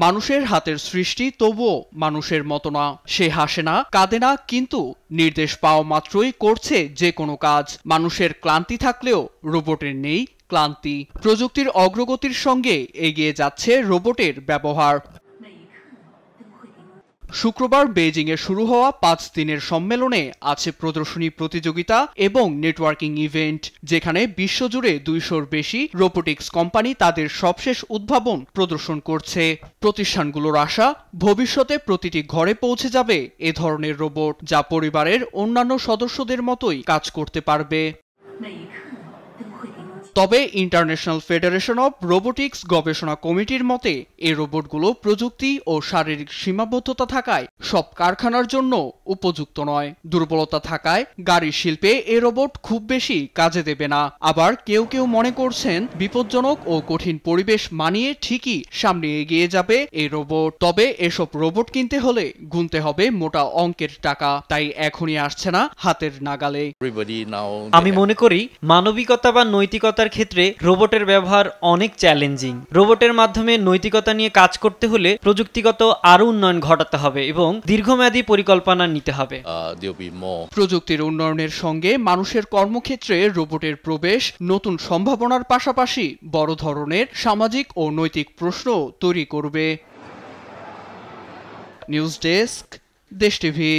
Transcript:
মানুষের হাতের সৃষ্টি, তবুও মানুষের মতো না। সে হাসে না, কাঁদে না, কিন্তু নির্দেশ পাওয়া মাত্রই করছে যে কোনো কাজ। মানুষের ক্লান্তি থাকলেও রোবটের নেই ক্লান্তি। প্রযুক্তির অগ্রগতির সঙ্গে এগিয়ে যাচ্ছে রোবটের ব্যবহার। শুক্রবার বেইজিংয়ে শুরু হওয়া 5 দিনের সম্মেলনে আছে প্রদর্শনী, প্রতিযোগিতা এবং নেটওয়ার্কিং ইভেন্ট, যেখানে বিশ্বজুড়ে 200-র বেশি রোবোটিক্স কোম্পানি তাদের সবশেষ উদ্ভাবন প্রদর্শন করছে। প্রতিষ্ঠানগুলোর আশা, ভবিষ্যতে প্রতিটি ঘরে পৌঁছে যাবে এ ধরনের রোবট, যা পরিবারের অন্যান্য সদস্যদের মতোই কাজ করতে পারবে। তবে ইন্টারন্যাশনাল ফেডারেশন অব রোবোটিক্স গবেষণা কমিটির মতে এই রোবটগুলো প্রযুক্তি ও শারীরিক সীমাবদ্ধতা থাকায় সব কারখানার জন্য উপযুক্ত নয়। দুর্বলতা থাকায় গাড়ি শিল্পে এই রোবট খুব বেশি কাজে দেবে না। আবার কেউ কেউ মনে করছেন বিপজ্জনক ও কঠিন পরিবেশ মানিয়ে ঠিকই সামনে এগিয়ে যাবে এই রোবট। তবে এসব রোবট কিনতে হলে গুনতে হবে মোটা অঙ্কের টাকা, তাই এখনই আসছে না হাতের নাগালে। আমি মনে করি মানবিকতা বা নৈতিকতার ক্ষেত্রে রোবটের ব্যবহার অনেক চ্যালেঞ্জিং। রোবটের মাধ্যমে নৈতিকতা নিয়ে কাজ করতে হলে প্রযুক্তিগত আরো উন্নয়ন ঘটাতে হবে এবং দীর্ঘমেয়াদী পরিকল্পনা নিতে হবে। প্রযুক্তির উন্নয়নের সঙ্গে মানুষের কর্মক্ষেত্রে রোবটের প্রবেশ নতুন সম্ভাবনার পাশাপাশি বড় ধরনের সামাজিক ও নৈতিক প্রশ্ন তৈরি করবে। নিউজ ডেস্ক, দেশ টিভি।